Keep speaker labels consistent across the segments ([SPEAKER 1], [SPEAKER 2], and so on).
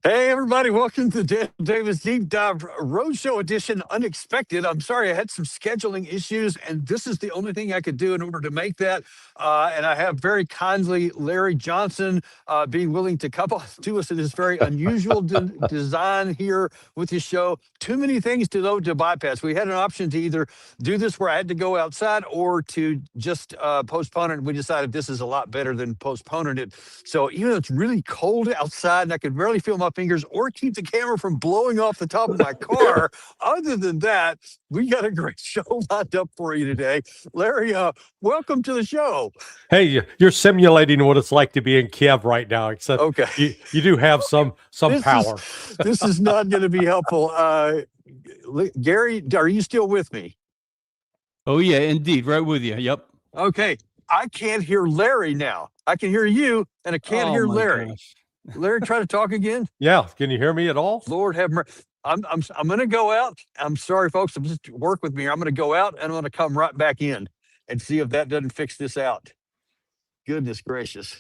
[SPEAKER 1] Hey, everybody, welcome to Davis Deep Dive Roadshow Edition Unexpected. I'm sorry, I had some scheduling issues, and this is the only thing I could do in order to make that. And I have very kindly Larry Johnson being willing to come to us in this very unusual design here with his show. Too many things to bypass. We had an option to either do this where I had to go outside or to just postpone it. We decided this is a lot better than postponing it. So even though it's really cold outside and I could barely feel my fingers or keep the camera from blowing off the top of my car, other than that, we got a great show lined up for you today. Larry, welcome to the show.
[SPEAKER 2] Hey, you're simulating what it's like to be in Kiev right now, except
[SPEAKER 1] okay.
[SPEAKER 2] you do have some power.
[SPEAKER 1] This is not going to be helpful. Gary, are you still with me?
[SPEAKER 3] Oh, yeah, indeed. Right with you. Yep.
[SPEAKER 1] Okay. I can't hear Larry now. I can hear you, and I can't hear Larry.
[SPEAKER 3] Gosh.
[SPEAKER 1] Larry, try to talk again.
[SPEAKER 2] Yeah. Can you hear me at all?
[SPEAKER 1] Lord have mercy. I'm going to go out. I'm sorry, folks. Just work with me. I'm going to go out and I'm going to come right back in and see if that doesn't fix this out. Goodness gracious.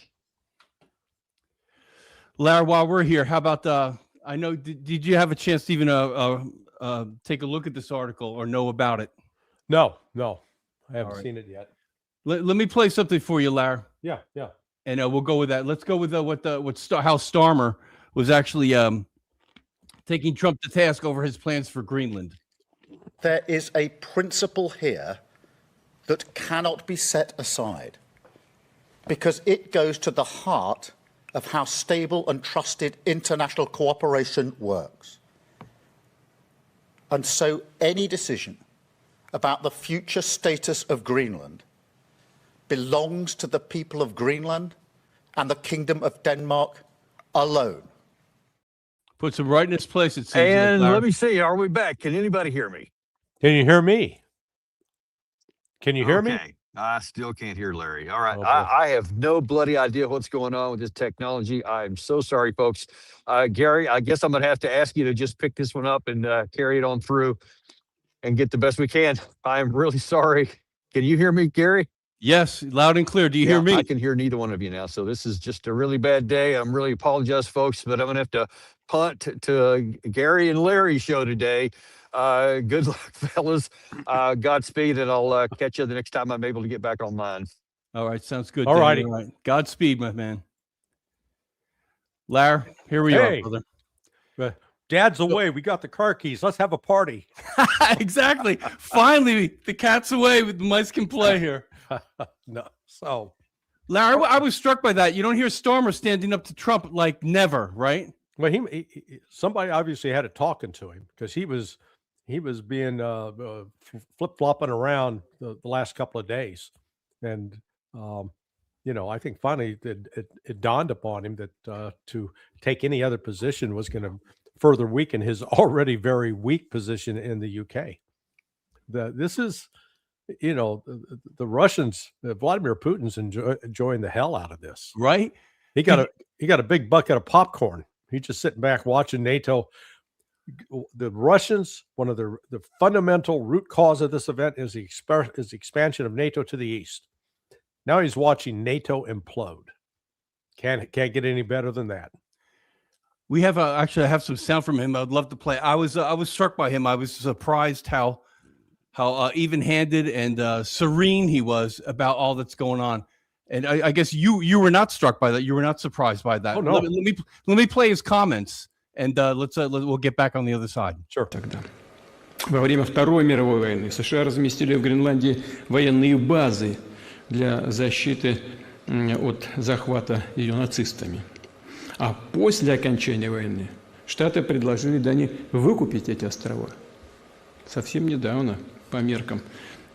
[SPEAKER 3] Larry, while we're here, how about I know, did you have a chance to even take a look at this article or know about it?
[SPEAKER 2] No, I haven't seen it yet.
[SPEAKER 3] Let me play something for you, Larry.
[SPEAKER 2] Yeah.
[SPEAKER 3] And we'll go with that. Let's go with how Starmer was actually taking Trump to task over his plans for Greenland.
[SPEAKER 4] There is a principle here that cannot be set aside because it goes to the heart of how stable and trusted international cooperation works. And so any decision about the future status of Greenland belongs to the people of Greenland and the Kingdom of Denmark alone.
[SPEAKER 3] Puts him right in his place, it seems.
[SPEAKER 1] And let me see, are we back? Can anybody hear me?
[SPEAKER 2] Can you hear me? Can you hear me?
[SPEAKER 1] I still can't hear Larry. All right.
[SPEAKER 2] Oh,
[SPEAKER 1] I have no bloody idea what's going on with this technology. I'm so sorry, folks. Gary, I guess I'm going to have to ask you to just pick this one up and carry it on through and get the best we can. I'm really sorry. Can you hear me, Gary?
[SPEAKER 3] Yes, loud and clear. Do you hear me?
[SPEAKER 1] I can hear neither one of you now. So this is just a really bad day. I'm really apologize, folks, but I'm going to have to punt to Gary and Larry's show today. Good luck, fellas. Godspeed, and I'll catch you the next time I'm able to get back online.
[SPEAKER 3] All right, sounds good.
[SPEAKER 2] All righty.
[SPEAKER 3] Right. Godspeed, my man. Larry, here we are, brother.
[SPEAKER 2] Dad's away. We got the car keys. Let's have a party.
[SPEAKER 3] Exactly. Finally, the cat's away. The mice can play here.
[SPEAKER 2] No. So,
[SPEAKER 3] Larry, I was struck by that. You don't hear Starmer standing up to Trump like never, right?
[SPEAKER 2] well, somebody obviously had it talking to him because he was being flip-flopping around the last couple of days, and I think finally it dawned upon him that to take any other position was going to further weaken his already very weak position in the UK. This is, the Russians, Vladimir Putin's enjoying the hell out of this.
[SPEAKER 3] Right?
[SPEAKER 2] He got a big bucket of popcorn. He's just sitting back watching NATO. The Russians, one of the fundamental root cause of this event is the expansion of NATO to the east. Now he's watching NATO implode. Can't get any better than that.
[SPEAKER 3] We have actually I have some sound from him. I'd love to play. I was struck by him. I was surprised how even-handed and serene he was about all that's going on. And I guess you were not struck by that. You were not surprised by that.
[SPEAKER 2] Oh, no.
[SPEAKER 3] Let me play his comments, and we'll get back on the other side.
[SPEAKER 2] Sure.
[SPEAKER 5] Тогда. Во время Второй мировой войны США разместили в Гренландии военные базы для защиты от захвата ее нацистами. А после окончания войны Штаты предложили Дании выкупить эти острова. Совсем недавно, по меркам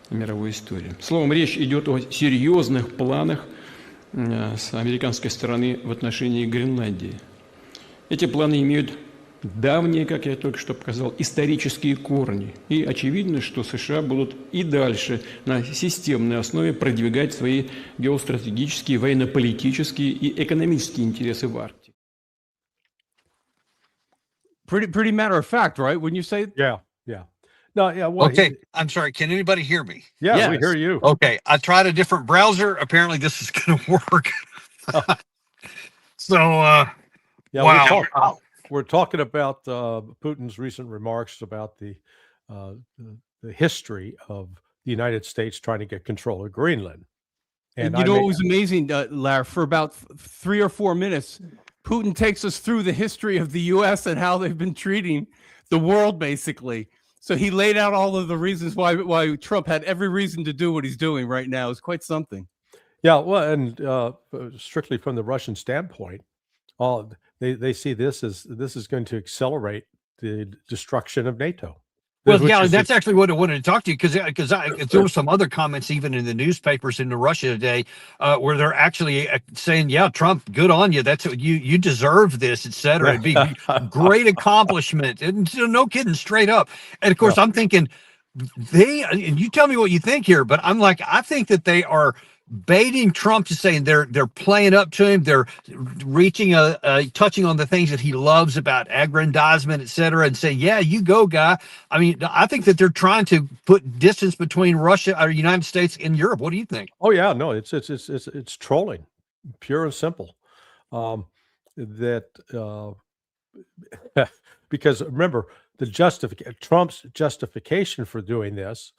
[SPEAKER 5] мировой истории. Словом, речь идет о серьезных планах с американской стороны в отношении Гренландии. Эти планы имеют давние, как я только что показал, исторические корни. И очевидно, что США будут и дальше на системной основе продвигать свои геостратегические, военно-политические и экономические интересы в Арктике.
[SPEAKER 3] Pretty matter of fact, right? Wouldn't you say?
[SPEAKER 2] Yeah. No, yeah. Well,
[SPEAKER 1] Okay. I'm sorry. Can anybody hear me?
[SPEAKER 2] Yeah,
[SPEAKER 3] Yes.
[SPEAKER 2] we hear you.
[SPEAKER 1] Okay. I tried a different browser. Apparently this is going to work. So,
[SPEAKER 2] Yeah,
[SPEAKER 1] wow.
[SPEAKER 2] we're talking about Putin's recent remarks about the history of the United States trying to get control of Greenland.
[SPEAKER 3] And you know what was amazing, Larry? For about 3 or 4 minutes, Putin takes us through the history of the U.S. and how they've been treating the world, basically. So he laid out all of the reasons why Trump had every reason to do what he's doing right now. It's quite something.
[SPEAKER 2] Yeah, well, and strictly from the Russian standpoint, they see this is going to accelerate the destruction of NATO.
[SPEAKER 1] Well, yeah, that's actually what I wanted to talk to you, because there were some other comments even in the newspapers in Russia today where they're actually saying, yeah, Trump, good on you. That's you deserve this, et cetera. It'd be a great accomplishment. And no kidding, straight up. And of course, I'm thinking and you tell me what you think here, but I'm like, I think that they are baiting Trump to saying they're playing up to him. They're reaching touching on the things that he loves about aggrandizement, et cetera, and saying, yeah, you go, guy. I mean, I think that they're trying to put distance between Russia or United States and Europe. What do you think?
[SPEAKER 2] Oh yeah, no, it's trolling, pure and simple. Because remember, Trump's justification for doing this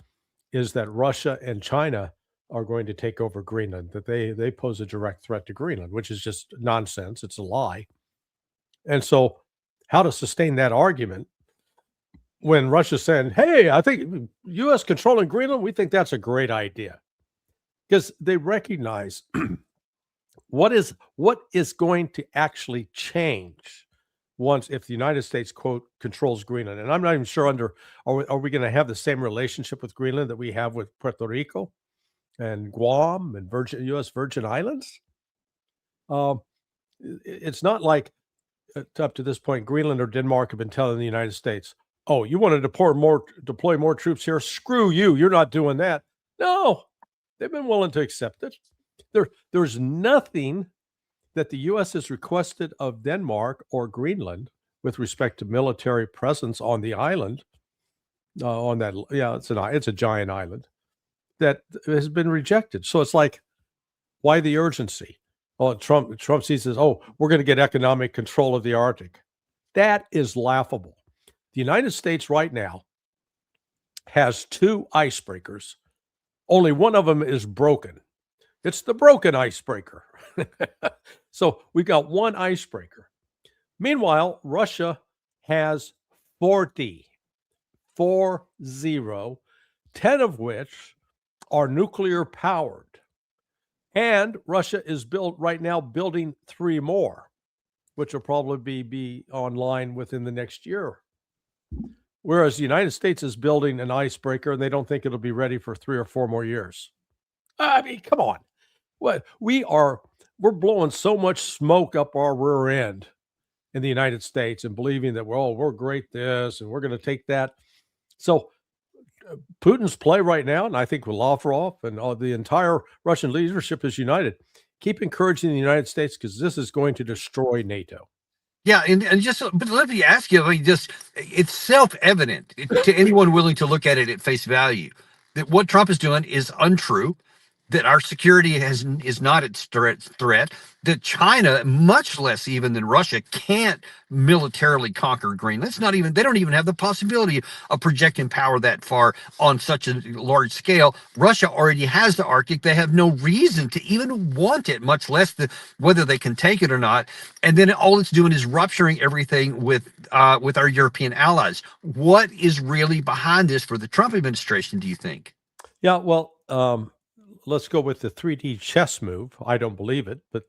[SPEAKER 2] is that Russia and China are going to take over Greenland, that they pose a direct threat to Greenland, which is just nonsense. It's a lie. And so how to sustain that argument when Russia's saying, hey, I think U.S. controlling Greenland, we think that's a great idea. Because they recognize what is going to actually change if the United States, quote, controls Greenland. And I'm not even sure are we going to have the same relationship with Greenland that we have with Puerto Rico and Guam and U.S. Virgin Islands? It's not like up to this point, Greenland or Denmark have been telling the United States, oh, you want to deploy more troops here? Screw you. You're not doing that. No, they've been willing to accept it. There's nothing that the U.S. has requested of Denmark or Greenland with respect to military presence on the island. It's a giant island that has been rejected. So it's like, why the urgency? Well, Trump sees this, oh, we're going to get economic control of the Arctic. That is laughable. The United States right now has 2 icebreakers. Only one of them is broken. It's the broken icebreaker. So we've got 1 icebreaker. Meanwhile, Russia has 40, 10 of which are nuclear powered. And Russia is right now building 3 more, which will probably be online within the next year. Whereas the United States is building an icebreaker and they don't think it'll be ready for 3 or 4 more years. I mean, come on. What we're blowing so much smoke up our rear end in the United States and believing that, well, we're great this and we're going to take that. So Putin's play right now, and I think with Lavrov and the entire Russian leadership is united. Keep encouraging the United States because this is going to destroy NATO.
[SPEAKER 1] Yeah, but let me ask you, it's self-evident to anyone willing to look at it at face value that what Trump is doing is untrue, that our security is not at threat, that China, much less even than Russia, can't militarily conquer Greenland. They don't even have the possibility of projecting power that far on such a large scale. Russia already has the Arctic. They have no reason to even want it, much less whether they can take it or not. And then all it's doing is rupturing everything with our European allies. What is really behind this for the Trump administration, do you think?
[SPEAKER 2] Yeah, well, let's go with the 3D chess move. I don't believe it, but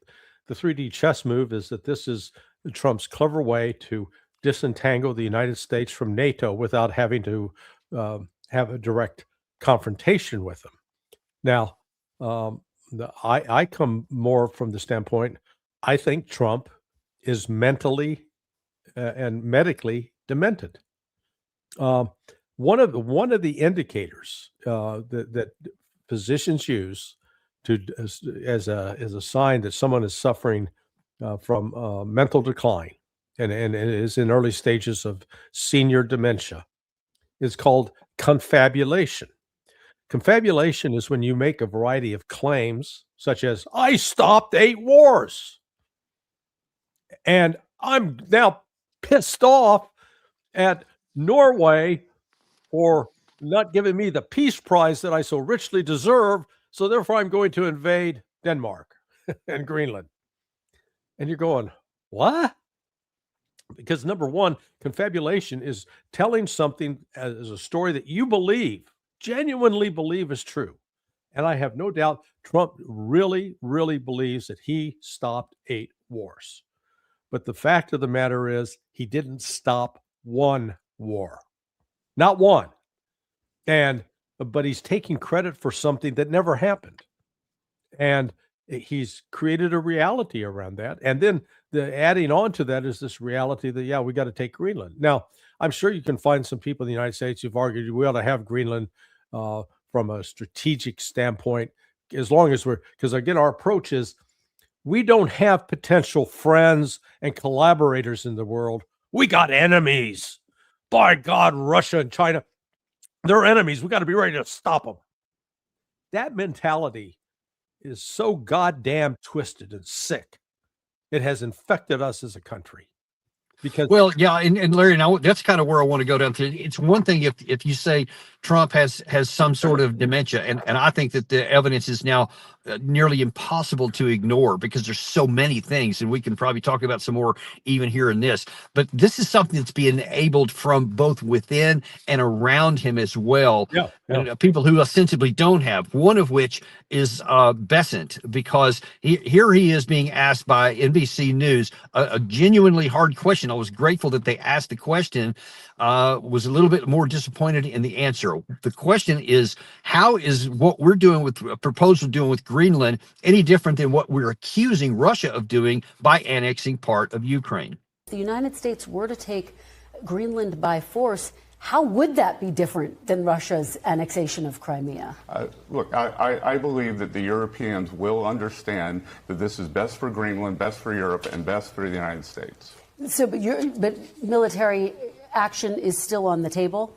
[SPEAKER 2] the 3D chess move is that this is Trump's clever way to disentangle the United States from NATO without having to have a direct confrontation with them. Now, I come more from the standpoint, I think Trump is mentally and medically demented. One of the indicators that physicians use as a sign that someone is suffering from mental decline and is in early stages of senior dementia is called confabulation. Confabulation is when you make a variety of claims, such as, I stopped 8 wars, and I'm now pissed off at Norway for not giving me the peace prize that I so richly deserve. So therefore, I'm going to invade Denmark and Greenland. And you're going, what? Because number one, confabulation is telling something as a story that you believe, genuinely believe is true. And I have no doubt Trump really, really believes that he stopped 8 wars. But the fact of the matter is he didn't stop one war, not one. But he's taking credit for something that never happened. And he's created a reality around that. And then the adding on to that is this reality that, yeah, we got to take Greenland. Now, I'm sure you can find some people in the United States who've argued we ought to have Greenland from a strategic standpoint, as long as because again, our approach is we don't have potential friends and collaborators in the world. We got enemies. By God, Russia and China, they're enemies. We got to be ready to stop them. That mentality is so goddamn twisted and sick. It has infected us as a country. Because
[SPEAKER 1] well, yeah, and Larry, now that's kind of where I want to go down to. It's one thing if you say Trump has some sort of dementia, and I think that the evidence is now nearly impossible to ignore because there's so many things, and we can probably talk about some more even here in this. But this is something that's being enabled from both within and around him as well.
[SPEAKER 2] Yeah.
[SPEAKER 1] And people who ostensibly don't have. One of which is Besant, because here he is being asked by NBC News a genuinely hard question. I was grateful that they asked the question. Was a little bit more disappointed in the answer. The question is, how is what we're doing with a proposal doing with Greenland any different than what we're accusing Russia of doing by annexing part of Ukraine?
[SPEAKER 6] If the United States were to take Greenland by force, how would that be different than Russia's annexation of Crimea?
[SPEAKER 7] Look, I believe that the Europeans will understand that this is best for Greenland, best for Europe, and best for the United States.
[SPEAKER 6] So, but military action is still on the table?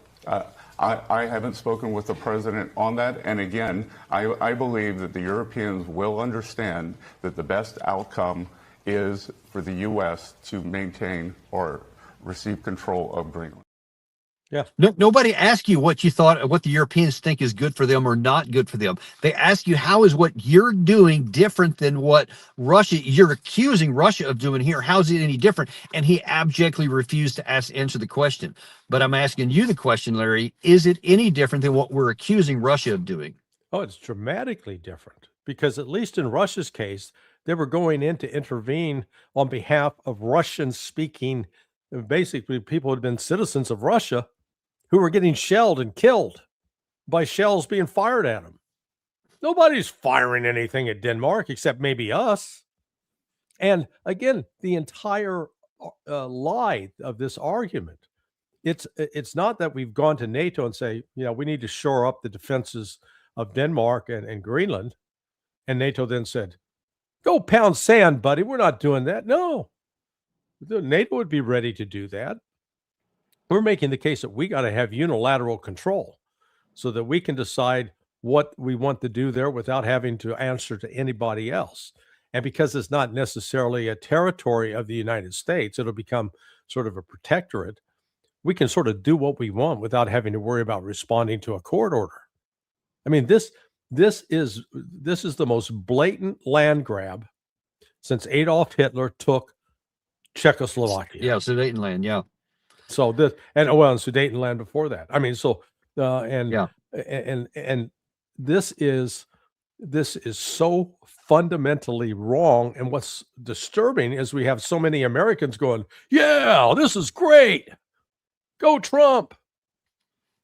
[SPEAKER 7] I haven't spoken with the president on that. And again, I believe that the Europeans will understand that the best outcome is for the U.S. to maintain or receive control of Greenland.
[SPEAKER 1] Yeah. Nobody asked you what you thought, what the Europeans think is good for them or not good for them. They ask you, how is what you're doing different than what you're accusing Russia of doing here? How is it any different? And he abjectly refused to answer the question. But I'm asking you the question, Larry, is it any different than what we're accusing Russia of doing?
[SPEAKER 2] Oh, it's dramatically different, because at least in Russia's case, they were going in to intervene on behalf of Russian-speaking, basically people who had been citizens of Russia, who were getting shelled and killed by shells being fired at them. Nobody's firing anything at Denmark except maybe us. And again, the entire lie of this argument, it's not that we've gone to NATO and say, we need to shore up the defenses of Denmark and Greenland. And NATO then said, go pound sand, buddy. We're not doing that. No, NATO would be ready to do that. We're making the case that we got to have unilateral control so that we can decide what we want to do there without having to answer to anybody else. And because it's not necessarily a territory of the United States, it'll become sort of a protectorate. We can sort of do what we want without having to worry about responding to a court order. I mean, this is the most blatant land grab since Adolf Hitler took Czechoslovakia.
[SPEAKER 1] Yeah, Sudetenland, yeah.
[SPEAKER 2] So this, and Sudetenland before that. I mean, so and this is so fundamentally wrong. And what's disturbing is we have so many Americans going, "Yeah, this is great. Go Trump."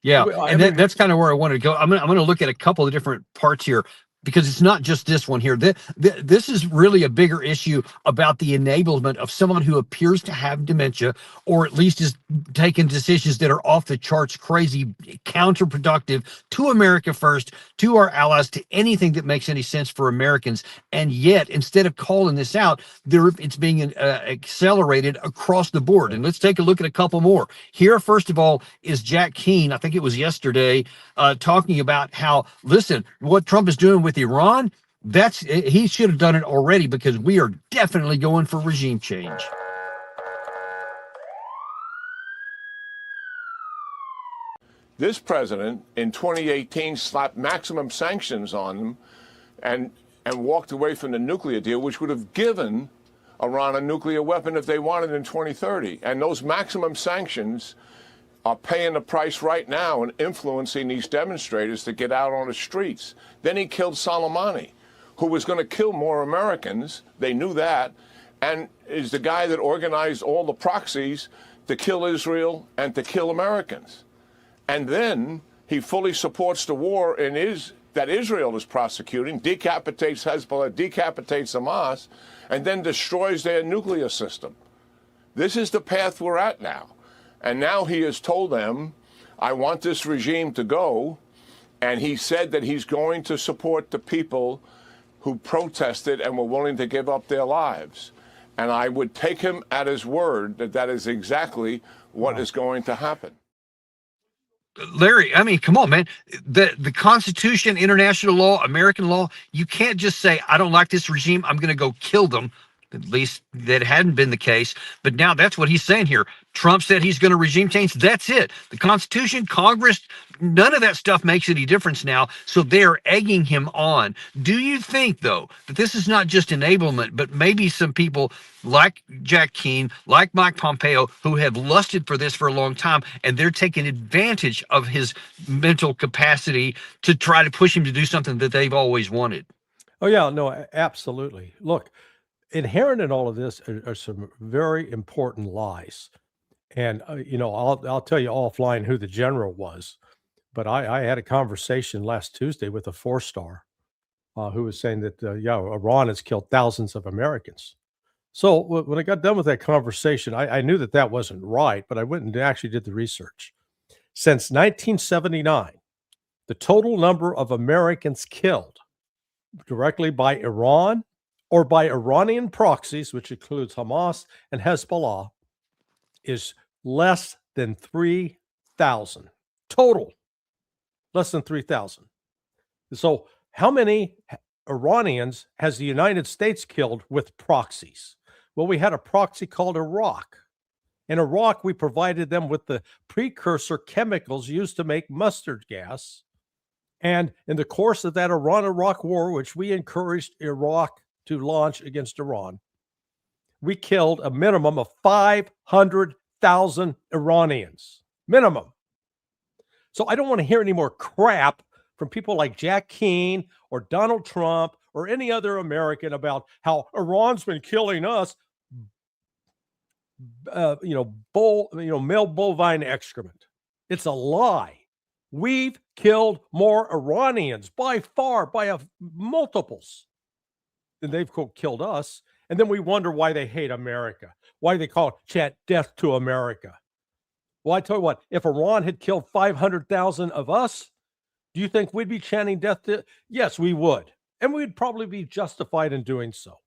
[SPEAKER 1] Yeah, that's kind of where I wanted to go. I'm going to look at a couple of different parts here, because it's not just this one here. This is really a bigger issue about the enablement of someone who appears to have dementia, or at least is taking decisions that are off the charts, crazy, counterproductive to America first, to our allies, to anything that makes any sense for Americans. And yet, instead of calling this out, it's being accelerated across the board. And let's take a look at a couple more. Here, first of all, is Jack Keane, I think it was yesterday, talking about how, listen, what Trump is doing with Iran, he should have done it already, because we are definitely going for regime change.
[SPEAKER 8] This president in 2018 slapped maximum sanctions on them and walked away from the nuclear deal, which would have given Iran a nuclear weapon if they wanted in 2030. And those maximum sanctions are paying the price right now and influencing these demonstrators to get out on the streets. Then he killed Soleimani, who was going to kill more Americans. They knew that, and is the guy that organized all the proxies to kill Israel and to kill Americans. And then he fully supports the war that Israel is prosecuting, decapitates Hezbollah, decapitates Hamas, and then destroys their nuclear system. This is the path we're at now. And now he has told them, I want this regime to go. And he said that he's going to support the people who protested and were willing to give up their lives. And I would take him at his word that that is exactly what is going to happen.
[SPEAKER 1] Larry, I mean, come on, man. The Constitution, international law, American law, you can't just say, I don't like this regime, I'm going to go kill them. At least that hadn't been the case. But now that's what he's saying here. Trump said he's going to regime change. That's it. The Constitution, Congress, none of that stuff makes any difference now. So they're egging him on. Do you think, though, that this is not just enablement, but maybe some people like Jack Keane, like Mike Pompeo, who have lusted for this for a long time, and they're taking advantage of his mental capacity to try to push him to do something that they've always wanted?
[SPEAKER 2] Oh, yeah, no, absolutely. Look, inherent in all of this are some very important lies. And, I'll tell you offline who the general was, but I had a conversation last Tuesday with a 4-star who was saying that, Iran has killed thousands of Americans. So when I got done with that conversation, I knew that that wasn't right, but I went and actually did the research. Since 1979, the total number of Americans killed directly by Iran or by Iranian proxies, which includes Hamas and Hezbollah, is less than 3,000 total. Less than 3,000. So how many Iranians has the United States killed with proxies? Well, we had a proxy called Iraq. In Iraq, we provided them with the precursor chemicals used to make mustard gas. And in the course of that Iran-Iraq war, which we encouraged Iraq to launch against Iran, we killed a minimum of 500,000 Iranians. Minimum. So I don't want to hear any more crap from people like Jack Keane or Donald Trump or any other American about how Iran's been killing us. Male bovine excrement. It's a lie. We've killed more Iranians by far, by multiples, than they've killed us. And then we wonder why they hate America, why they chant death to America. Well, I tell you what, if Iran had killed 500,000 of us, do you think we'd be chanting death to? Yes, we would. And we'd probably be justified in doing so.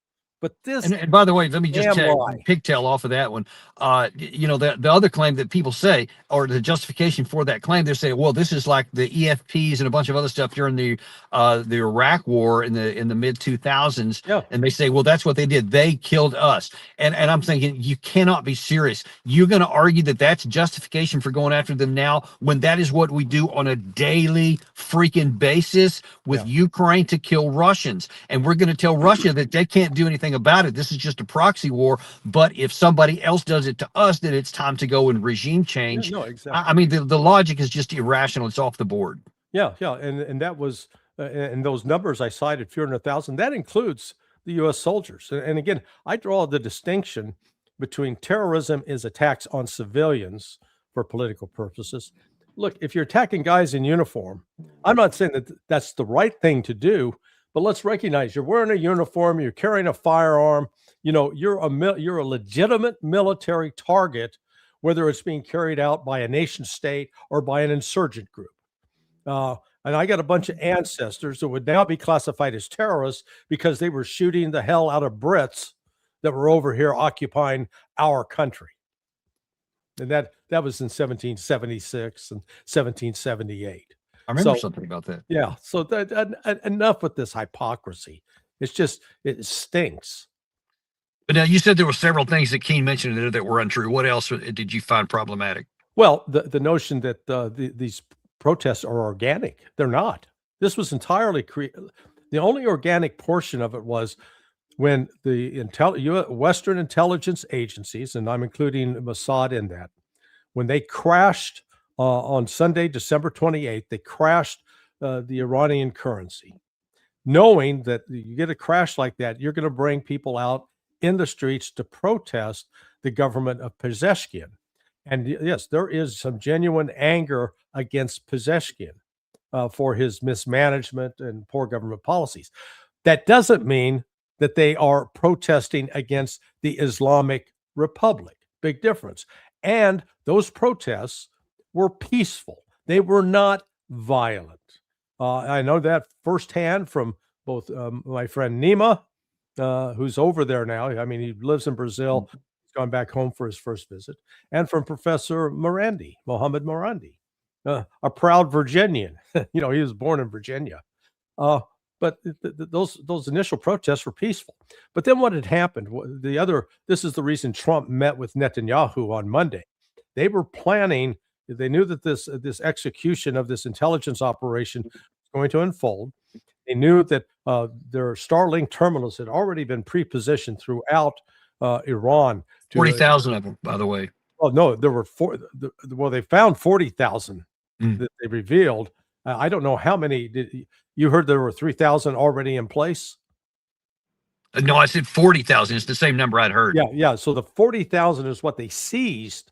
[SPEAKER 2] But this,
[SPEAKER 1] and by the way, let me just pigtail off of that one. The other claim that people say, or the justification for that claim, they're saying, well, this is like the EFPs and a bunch of other stuff during the Iraq War in the mid 2000s.
[SPEAKER 2] Yeah.
[SPEAKER 1] And they say, well, that's what they did. They killed us. And I'm thinking, you cannot be serious. You're going to argue that that's justification for going after them now, when that is what we do on a daily freaking basis with Ukraine to kill Russians. And we're going to tell Russia that they can't do anything about it. This is just a proxy war. But if somebody else does it to us, then it's time to go and regime change.
[SPEAKER 2] Yeah, no, exactly.
[SPEAKER 1] I mean, the logic is just irrational. It's off the board.
[SPEAKER 2] Yeah. And that was, and those numbers I cited, 400,000, that includes the U.S. soldiers. And again, I draw the distinction between terrorism is attacks on civilians for political purposes. Look, if you're attacking guys in uniform, I'm not saying that that's the right thing to do, but let's recognize you're wearing a uniform, you're carrying a firearm, you're a legitimate military target, whether it's being carried out by a nation state or by an insurgent group. And I got a bunch of ancestors that would now be classified as terrorists because they were shooting the hell out of Brits that were over here occupying our country. And that was in 1776 and 1778.
[SPEAKER 1] I remember something about that.
[SPEAKER 2] Yeah. So enough with this hypocrisy. It stinks.
[SPEAKER 1] But now you said there were several things that Keane mentioned there that were untrue. What else did you find problematic?
[SPEAKER 2] Well, the notion that these protests are organic, they're not. This was entirely the only organic portion of it was when the Western intelligence agencies, and I'm including Mossad in that, when they crashed on Sunday, December 28th, they crashed the Iranian currency, knowing that you get a crash like that, you're going to bring people out in the streets to protest the government of Pezeshkian. And yes, there is some genuine anger against Pezeshkian for his mismanagement and poor government policies. That doesn't mean that they are protesting against the Islamic Republic. Big difference. And those protests were peaceful. They were not violent. I know that firsthand from both my friend Nima, who's over there now. I mean, he lives in Brazil. He's gone back home for his first visit. And from Professor Mohammed Morandi, a proud Virginian. He was born in Virginia. But those initial protests were peaceful. But then what had happened? This is the reason Trump met with Netanyahu on Monday. They were planning. They knew that this execution of this intelligence operation was going to unfold. They knew that their Starlink terminals had already been pre-positioned throughout Iran.
[SPEAKER 1] 40,000 of them, by the way.
[SPEAKER 2] Oh no, there were they found 40,000 that they revealed. I don't know how many. You heard there were 3,000 already in place?
[SPEAKER 1] No, I said 40,000. It's the same number I'd heard.
[SPEAKER 2] Yeah. So the 40,000 is what they seized,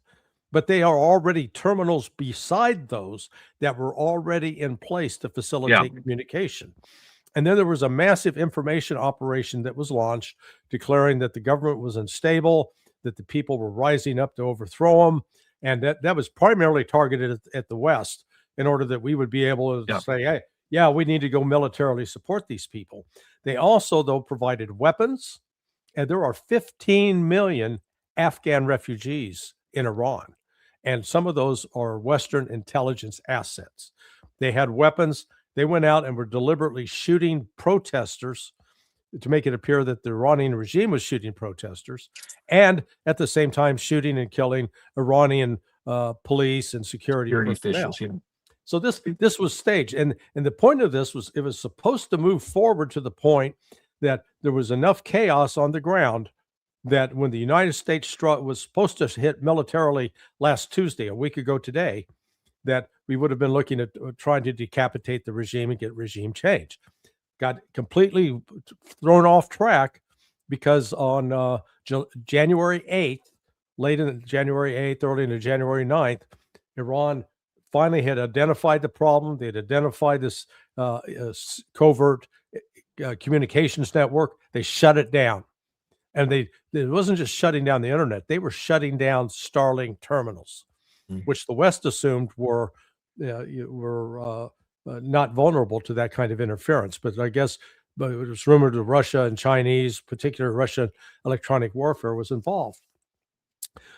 [SPEAKER 2] but they are already terminals beside those that were already in place to facilitate communication. And then there was a massive information operation that was launched, declaring that the government was unstable, that the people were rising up to overthrow them, and that was primarily targeted at the West in order that we would be able to say, hey, yeah, we need to go militarily support these people. They also, though, provided weapons, and there are 15 million Afghan refugees in Iran, and some of those are Western intelligence assets. They had weapons. They went out and were deliberately shooting protesters to make it appear that the Iranian regime was shooting protesters, and at the same time shooting and killing Iranian police and security officials. So this was staged, and the point of this was it was supposed to move forward to the point that there was enough chaos on the ground that when the United States was supposed to hit militarily last Tuesday, a week ago today, that we would have been looking at trying to decapitate the regime and get regime change. Got completely thrown off track because on January 8th, late in January 8th, early into January 9th, Iran finally had identified the problem. They had identified this covert communications network. They shut it down. And it wasn't just shutting down the internet. They were shutting down Starlink terminals, which the West assumed were not vulnerable to that kind of interference. But I guess it was rumored that Russia and Chinese, particular Russian electronic warfare, was involved.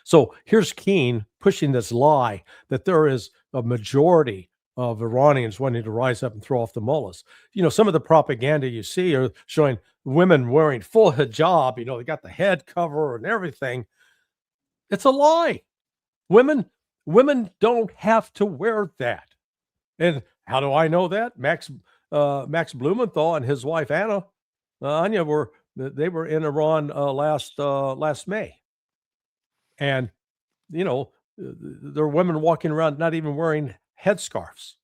[SPEAKER 2] So here's Keane pushing this lie that there is a majority of Iranians wanting to rise up and throw off the mullahs. Some of the propaganda you see are showing women wearing full hijab. They got the head cover and everything. It's a lie. Women don't have to wear that. And how do I know that? Max Blumenthal and his wife Anya were in Iran last May, and there are women walking around not even wearing headscarves.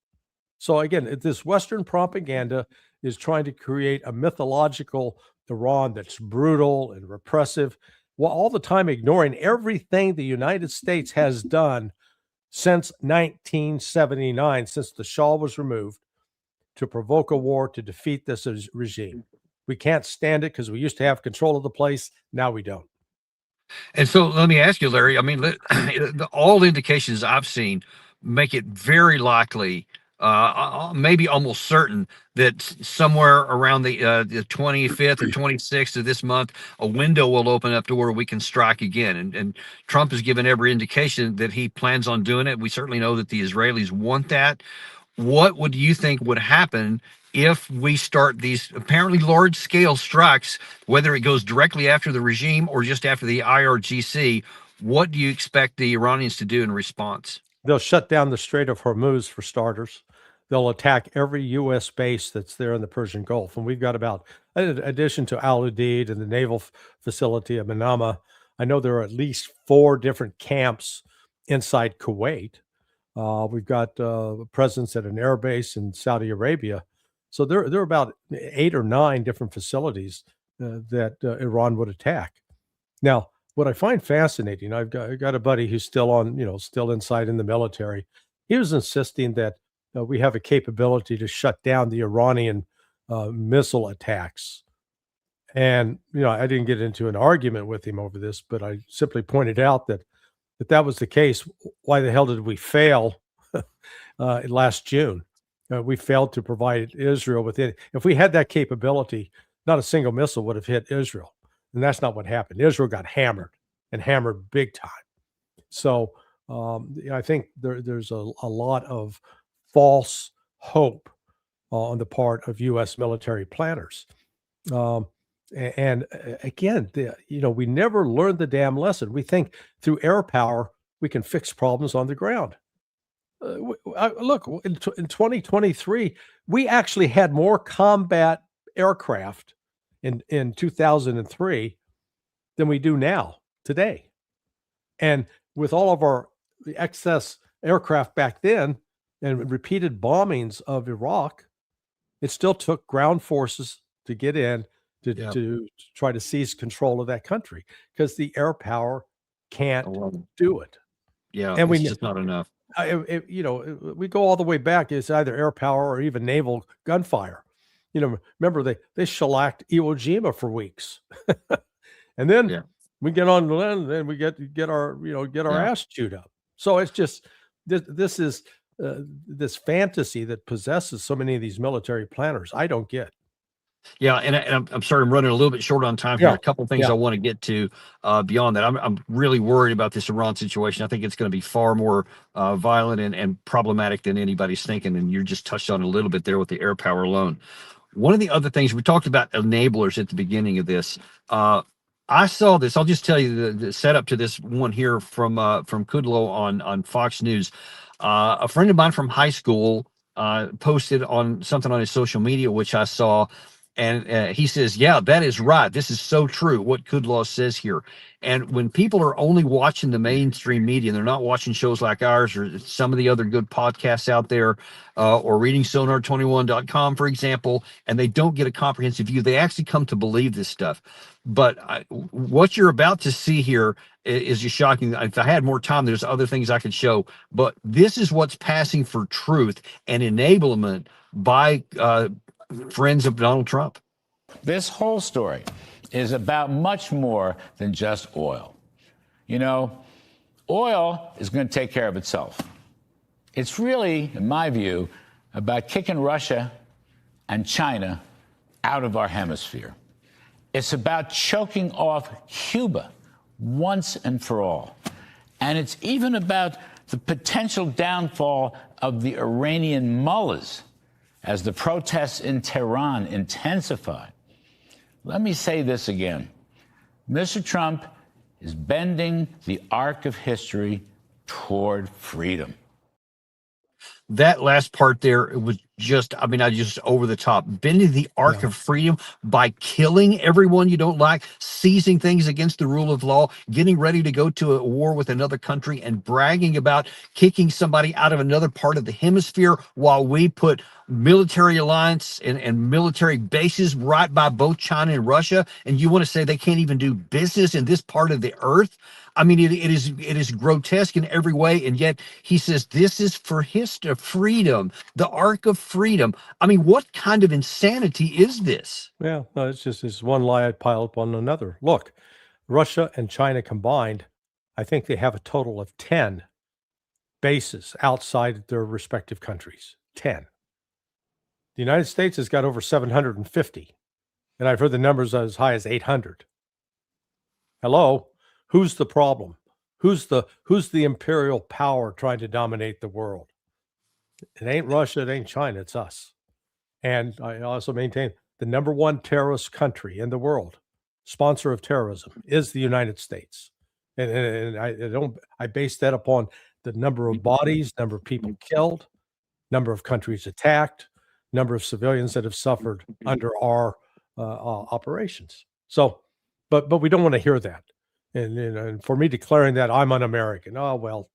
[SPEAKER 2] So again, this Western propaganda is trying to create a mythological Iran that's brutal and repressive, while all the time ignoring everything the United States has done since 1979, since the Shah was removed, to provoke a war to defeat this regime. We can't stand it because we used to have control of the place. Now we don't.
[SPEAKER 1] And so let me ask you, Larry, I mean, all indications I've seen make it very likely, maybe almost certain, that somewhere around the 25th or 26th of this month, a window will open up to where we can strike again. And Trump has given every indication that he plans on doing it. We certainly know that the Israelis want that. What would you think would happen if we start these apparently large-scale strikes, whether it goes directly after the regime or just after the IRGC? What do you expect the Iranians to do in response?
[SPEAKER 2] They'll shut down the Strait of Hormuz for starters. They'll attack every U.S. base that's there in the Persian Gulf. And we've got about, in addition to Al Udeid and the naval facility of Manama, I know there are at least 4 different camps inside Kuwait. We've got a presence at an air base in Saudi Arabia. So there are about 8 or 9 different facilities that Iran would attack. Now, what I find fascinating, I've got a buddy who's still inside in the military. He was insisting that we have a capability to shut down the Iranian missile attacks. And, I didn't get into an argument with him over this, but I simply pointed out that if that was the case, why the hell did we fail last June? We failed to provide Israel with it. If we had that capability, not a single missile would have hit Israel. And that's not what happened. Israel got hammered, and hammered big time. So I think there's a lot of false hope on the part of U.S. military planners. And again, we never learned the damn lesson. We think through air power, we can fix problems on the ground. Look, in 2023, we actually had more combat aircraft in 2003 than we do now today. And with all of our excess aircraft back then and repeated bombings of Iraq, it still took ground forces to get in to try to seize control of that country because the air power can't do it.
[SPEAKER 9] Yeah,
[SPEAKER 2] and
[SPEAKER 9] it's just not enough.
[SPEAKER 2] We go all the way back. It's either air power or even naval gunfire. Remember they shellacked Iwo Jima for weeks, and then we get on land and we get our ass chewed up. So it's just this is this fantasy that possesses so many of these military planners. I don't get.
[SPEAKER 9] Yeah, and I'm sorry, I'm running a little bit short on time here.
[SPEAKER 2] Yeah.
[SPEAKER 9] A couple things I want to get to beyond that. I'm really worried about this Iran situation. I think it's going to be far more violent and problematic than anybody's thinking. And you just touched on a little bit there with the air power alone. One of the other things we talked about enablers at the beginning of this. I saw this. I'll just tell you the setup to this one here from Kudlow on Fox News. A friend of mine from high school posted on something on his social media, which I saw. And he says, yeah, that is right. This is so true, what Kudlow says here. And when people are only watching the mainstream media, and they're not watching shows like ours or some of the other good podcasts out there, or reading sonar21.com, for example, and they don't get a comprehensive view, they actually come to believe this stuff. But what you're about to see here is just shocking. If I had more time, there's other things I could show. But this is what's passing for truth and enablement by friends of Donald Trump.
[SPEAKER 10] This whole story is about much more than just oil. Oil is going to take care of itself. It's really, in my view, about kicking Russia and China out of our hemisphere. It's about choking off Cuba once and for all. And it's even about the potential downfall of the Iranian mullahs as the protests in Tehran intensify. Let me say this again. Mr. Trump is bending the arc of history toward freedom.
[SPEAKER 9] That last part there, it was just over the top. Bending the arc of freedom by killing everyone you don't like, seizing things against the rule of law, getting ready to go to a war with another country, and bragging about kicking somebody out of another part of the hemisphere while we put military alliance and military bases right by both China and Russia. And you want to say they can't even do business in this part of the earth? I mean, it is grotesque in every way, and yet he says this is for history, freedom, the arc of freedom. I mean, what kind of insanity is this?
[SPEAKER 2] Yeah, no, it's just this one lie piled upon another. Look, Russia and China combined, I think they have a total of 10 bases outside their respective countries. 10. The United States has got over 750, and I've heard the numbers as high as 800. Hello? Who's the problem? Who's the imperial power trying to dominate the world? It ain't Russia, it ain't China, it's us. And I also maintain the number one terrorist country in the world, sponsor of terrorism, is the United States. And I base that upon the number of bodies, number of people killed, number of countries attacked, number of civilians that have suffered under our operations. So, but we don't want to hear that. And for me declaring that I'm un-American, oh well,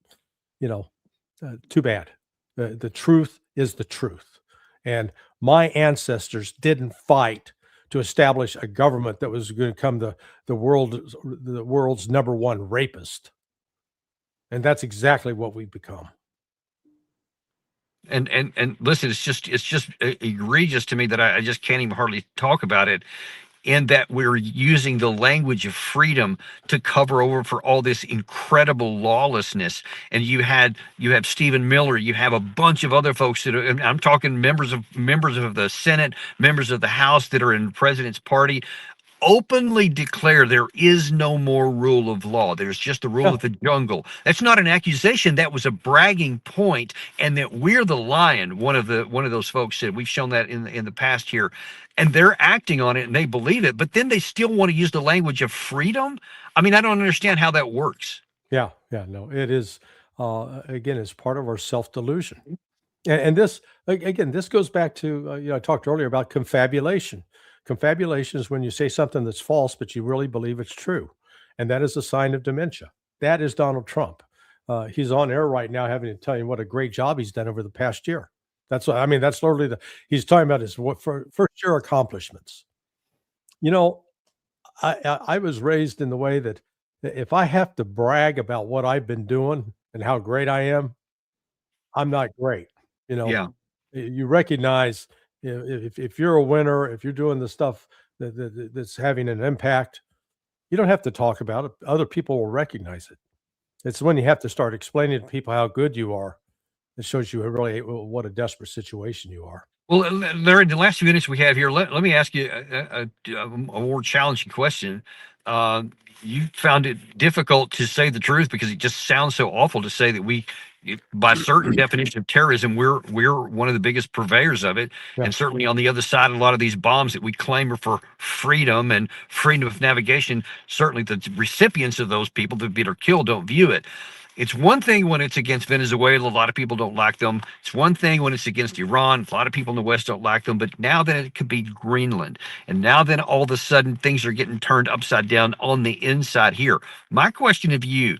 [SPEAKER 2] too bad. The truth is the truth, and my ancestors didn't fight to establish a government that was going to become the world's number one rapist, and that's exactly what we've become.
[SPEAKER 9] And listen, it's just egregious to me that I just can't even hardly talk about it, in that we're using the language of freedom to cover over for all this incredible lawlessness. And you have Stephen Miller, you have a bunch of other folks that are, and I'm talking members of the Senate, members of the House that are in the president's party, openly declare there is no more rule of law. There's just the rule of the jungle. That's not an accusation. That was a bragging point, and that we're the lion. One of those folks said, we've shown that in the past here, and they're acting on it and they believe it, but then they still want to use the language of freedom. I mean, I don't understand how that works.
[SPEAKER 2] Yeah, no, it is, again, it's part of our self-delusion. And this, again, this goes back to, I talked earlier about confabulation. Confabulation is when you say something that's false, but you really believe it's true. And that is a sign of dementia. That is Donald Trump. He's on air right now having to tell you what a great job he's done over the past year. That's literally he's talking about his first year accomplishments. I was raised in the way that if I have to brag about what I've been doing and how great I am, I'm not great.
[SPEAKER 9] Yeah.
[SPEAKER 2] You recognize if you're a winner, if you're doing the stuff that's having an impact, you don't have to talk about it. Other people will recognize it. It's when you have to start explaining to people how good you are. It shows you really what a desperate situation you are.
[SPEAKER 9] Well, Larry, the last few minutes we have here, let me ask you a more challenging question. You found it difficult to say the truth because it just sounds so awful to say that by certain definition of terrorism, we're one of the biggest purveyors of it.
[SPEAKER 2] Yeah.
[SPEAKER 9] And certainly on the other side, a lot of these bombs that we claim are for freedom and freedom of navigation, certainly the recipients of those people that are killed don't view it. It's one thing when it's against Venezuela, a lot of people don't like them. It's one thing when it's against Iran, a lot of people in the West don't like them. But now that it could be Greenland, and now then all of a sudden things are getting turned upside down on the inside here. My question of you,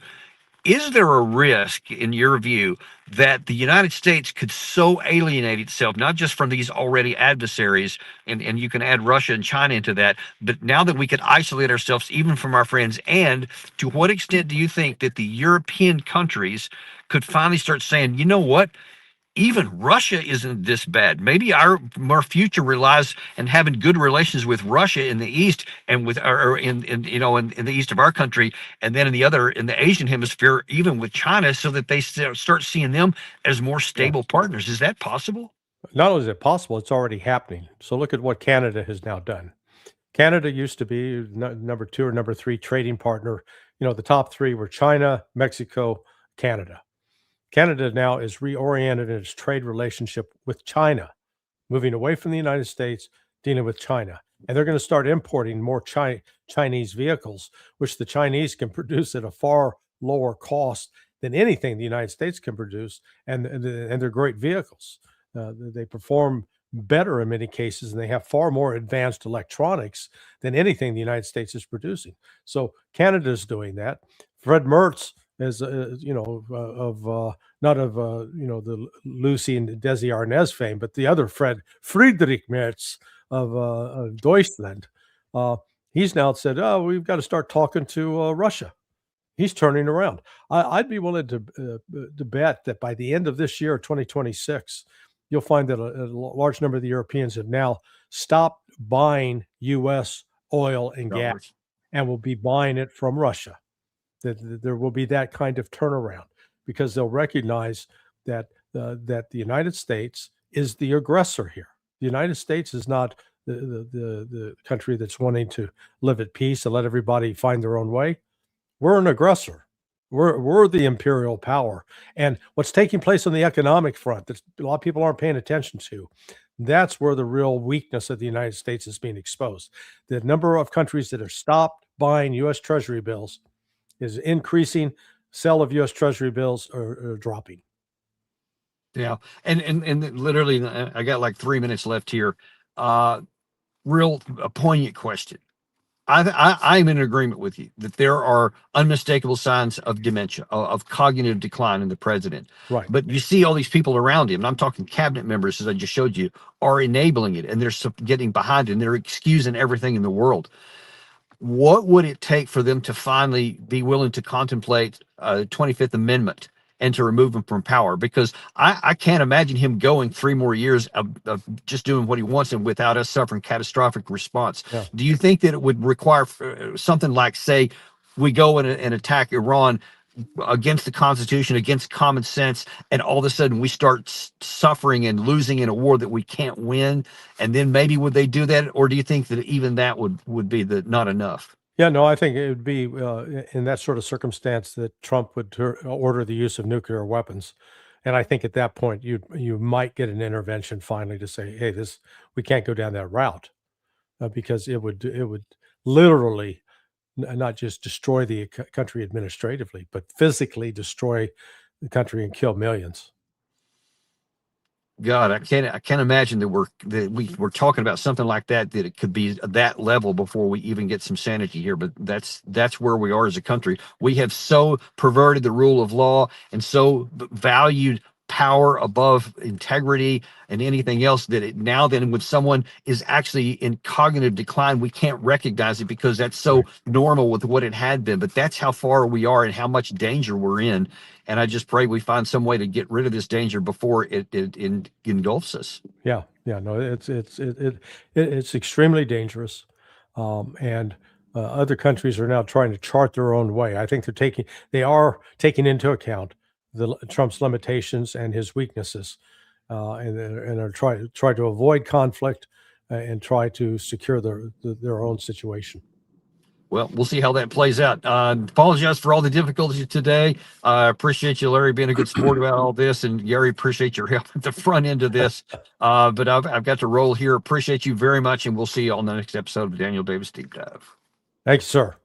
[SPEAKER 9] is there a risk, in your view, that the United States could so alienate itself, not just from these already adversaries, and you can add Russia and China into that, but now that we could isolate ourselves even from our friends? And to what extent do you think that the European countries could finally start saying, you know what? Even Russia isn't this bad. Maybe our future relies on having good relations with Russia in the east, and with in the east of our country, and then in the Asian hemisphere, even with China, so that they start seeing them as more stable partners. Is that possible?
[SPEAKER 2] Not only is it possible, it's already happening. So look at what Canada has now done. Canada used to be number 2 or number 3 trading partner. The top 3 were China, Mexico, Canada. Canada now is reoriented in its trade relationship with China, moving away from the United States, dealing with China. And they're going to start importing more Chinese vehicles, which the Chinese can produce at a far lower cost than anything the United States can produce. And they're great vehicles. They perform better in many cases, and they have far more advanced electronics than anything the United States is producing. So Canada is doing that. Fred Mertz is, not of the Lucy and Desi Arnaz fame, but the other Friedrich Merz of Deutschland. He's now said, "Oh, we've got to start talking to Russia." He's turning around. I'd be willing to bet that by the end of this year, 2026, you'll find that a large number of the Europeans have now stopped buying U.S. oil and gas and will be buying it from Russia. That there will be that kind of turnaround, because they'll recognize that the United States is the aggressor here. The United States is not the country that's wanting to live at peace and let everybody find their own way. We're an aggressor. We're the imperial power. And what's taking place on the economic front that a lot of people aren't paying attention to, that's where the real weakness of the United States is being exposed. The number of countries that have stopped buying U.S. Treasury bills is increasing sale of U.S. Treasury bills are dropping.
[SPEAKER 9] Yeah. And literally, I got like 3 minutes left here. Real a poignant question. I'm in agreement with you that there are unmistakable signs of dementia, of cognitive decline in the president.
[SPEAKER 2] Right.
[SPEAKER 9] But you see all these people around him, and I'm talking cabinet members, as I just showed you, are enabling it, and they're getting behind it, and they're excusing everything in the world. What would it take for them to finally be willing to contemplate a 25th Amendment and to remove him from power? Because I can't imagine him going 3 more years of just doing what he wants and without us suffering catastrophic response.
[SPEAKER 2] Yeah.
[SPEAKER 9] Do you think that it would require something like, say, we go and attack Iran against the Constitution, against common sense, and all of a sudden we start suffering and losing in a war that we can't win? And then maybe would they do that? Or do you think that even that would be not enough?
[SPEAKER 2] Yeah, no, I think it would be in that sort of circumstance that Trump would order the use of nuclear weapons. And I think at that point you might get an intervention finally to say, hey, we can't go down that route, because it would literally not just destroy the country administratively, but physically destroy the country and kill millions.
[SPEAKER 9] God, I can't imagine that we're talking about something like that it could be that level before we even get some sanity here. But that's where we are as a country. We have so perverted the rule of law and so valued power above integrity and anything else that now then when someone is actually in cognitive decline, we can't recognize it because that's so normal with what it had been. But that's how far we are and how much danger we're in. And I just pray we find some way to get rid of this danger before it engulfs us.
[SPEAKER 2] Yeah, no, it's extremely dangerous, and other countries are now trying to chart their own way. I think they are taking into account Trump's limitations and his weaknesses, and are trying to avoid conflict and try to secure their own situation.
[SPEAKER 9] Well, we'll see how that plays out. Apologize for all the difficulties today. I appreciate you, Larry, being a good sport about all this, and Gary, appreciate your help at the front end of this. But I've got to roll here. Appreciate you very much, and we'll see you on the next episode of Daniel Davis Deep Dive.
[SPEAKER 2] Thanks, sir.